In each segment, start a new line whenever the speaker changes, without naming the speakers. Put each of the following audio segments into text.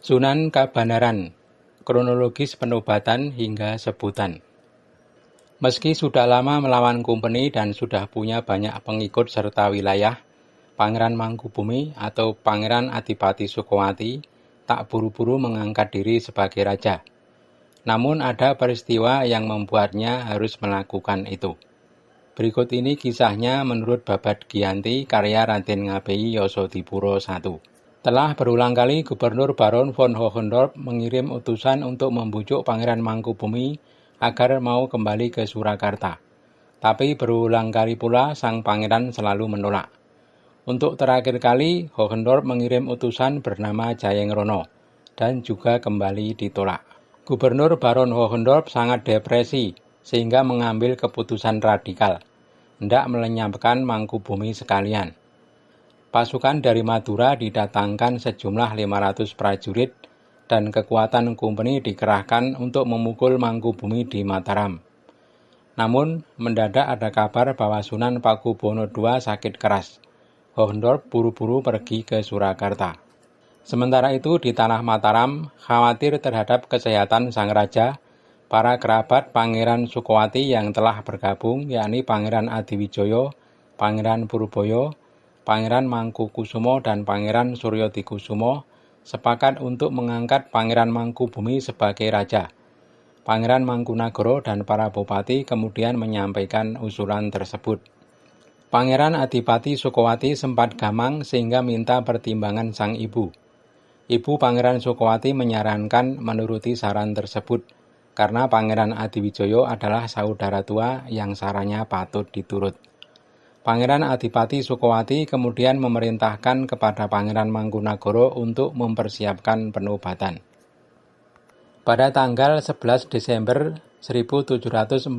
Sunan Kabanaran, kronologis penobatan hingga sebutan. Meski sudah lama melawan Kumpeni dan sudah punya banyak pengikut serta wilayah, Pangeran Mangkubumi atau Pangeran Adipati Sukowati tak buru-buru mengangkat diri sebagai raja. Namun ada peristiwa yang membuatnya harus melakukan itu. Berikut ini kisahnya menurut Babad Giyanti karya Raden Ngabei Yosodipuro I. Telah berulang kali Gubernur Baron von Hohendorp mengirim utusan untuk membujuk Pangeran Mangkubumi agar mau kembali ke Surakarta. Tapi berulang kali pula sang pangeran selalu menolak. Untuk terakhir kali, Hohendorp mengirim utusan bernama Jayengrono dan juga kembali ditolak. Gubernur Baron Hohendorp sangat depresi sehingga mengambil keputusan radikal, hendak melenyapkan Mangkubumi sekalian. Pasukan dari Madura didatangkan sejumlah 500 prajurit dan kekuatan Kumpeni dikerahkan untuk memukul Mangkubumi di Mataram. Namun, mendadak ada kabar bahwa Sunan Pakubuwono II sakit keras. Hohendorp buru-buru pergi ke Surakarta. Sementara itu di tanah Mataram, khawatir terhadap kesehatan sang raja, para kerabat Pangeran Sukowati yang telah bergabung, yakni Pangeran Adiwijoyo, Pangeran Purboyo, Pangeran Mangkukusumo dan Pangeran Suryodikusumo sepakat untuk mengangkat Pangeran Mangkubumi sebagai raja. Pangeran Mangkunagara dan para bupati kemudian menyampaikan usulan tersebut. Pangeran Adipati Sukowati sempat gamang sehingga minta pertimbangan sang ibu. Ibu Pangeran Sukowati menyarankan menuruti saran tersebut karena Pangeran Adiwijoyo adalah saudara tua yang sarannya patut diturut. Pangeran Adipati Sukowati kemudian memerintahkan kepada Pangeran Mangkunagara untuk mempersiapkan penobatan. Pada tanggal 11 Desember 1749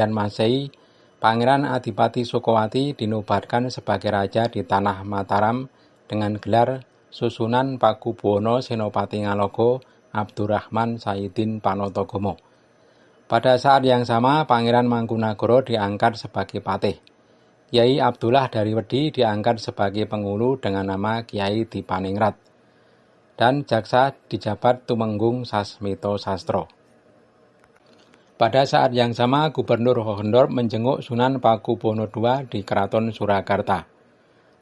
Masehi, Pangeran Adipati Sukowati dinobatkan sebagai raja di tanah Mataram dengan gelar Susunan Pakubuwono Senopati Ngalogo Abdurrahman Saidin Panotogomo. Pada saat yang sama, Pangeran Mangkunagara diangkat sebagai patih. Kyai Abdullah dari Wedi diangkat sebagai pengulu dengan nama Kyai Dipaningrat, dan jaksa dijabat Tumenggung Sasmito Sastro. Pada saat yang sama, Gubernur Hohendorp menjenguk Sunan Pakubuwono II di Keraton Surakarta.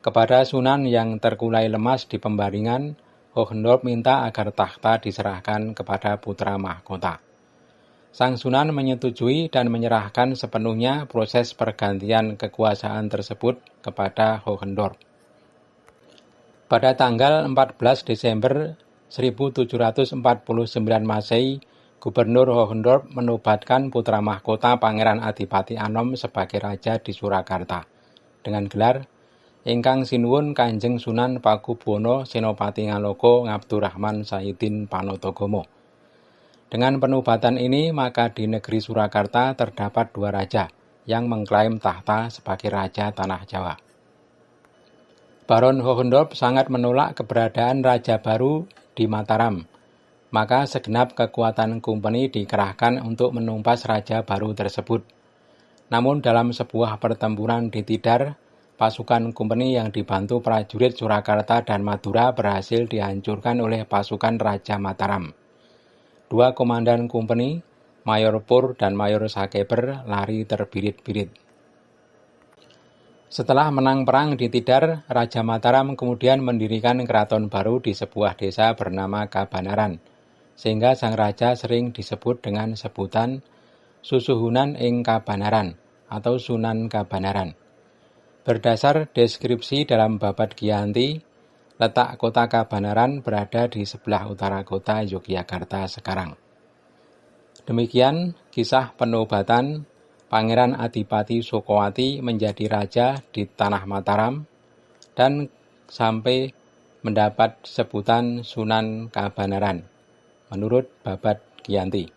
Kepada Sunan yang terkulai lemas di pembaringan, Hohendorp minta agar takhta diserahkan kepada putra mahkota. Sang Sunan menyetujui dan menyerahkan sepenuhnya proses pergantian kekuasaan tersebut kepada Hohendorp. Pada tanggal 14 Desember 1749 Masehi, Gubernur Hohendorp menobatkan putra mahkota Pangeran Adipati Anom sebagai raja di Surakarta dengan gelar Ingkang Sinuwun Kanjeng Sunan Pakubuwono Senopati Ngalogo Ngabdurrahman Saidin Panotogomo. Dengan penobatan ini, maka di negeri Surakarta terdapat dua raja yang mengklaim tahta sebagai raja tanah Jawa. Baron Hohendorp sangat menolak keberadaan raja baru di Mataram, maka segenap kekuatan Kumpeni dikerahkan untuk menumpas raja baru tersebut. Namun dalam sebuah pertempuran di Tidar, pasukan Kumpeni yang dibantu prajurit Surakarta dan Madura berhasil dihancurkan oleh pasukan Raja Mataram. Dua komandan Kumpeni, Mayor Pur dan Mayor Sakeber, lari terbirit-birit. Setelah menang perang di Tidar, Raja Mataram kemudian mendirikan keraton baru di sebuah desa bernama Kabanaran, sehingga sang raja sering disebut dengan sebutan Susuhunan ing Kabanaran atau Sunan Kabanaran. Berdasar deskripsi dalam Babad Giyanti, letak kota Kabanaran berada di sebelah utara kota Yogyakarta sekarang. Demikian kisah penobatan Pangeran Adipati Sukowati menjadi raja di tanah Mataram dan sampai mendapat sebutan Sunan Kabanaran menurut Babad Giyanti.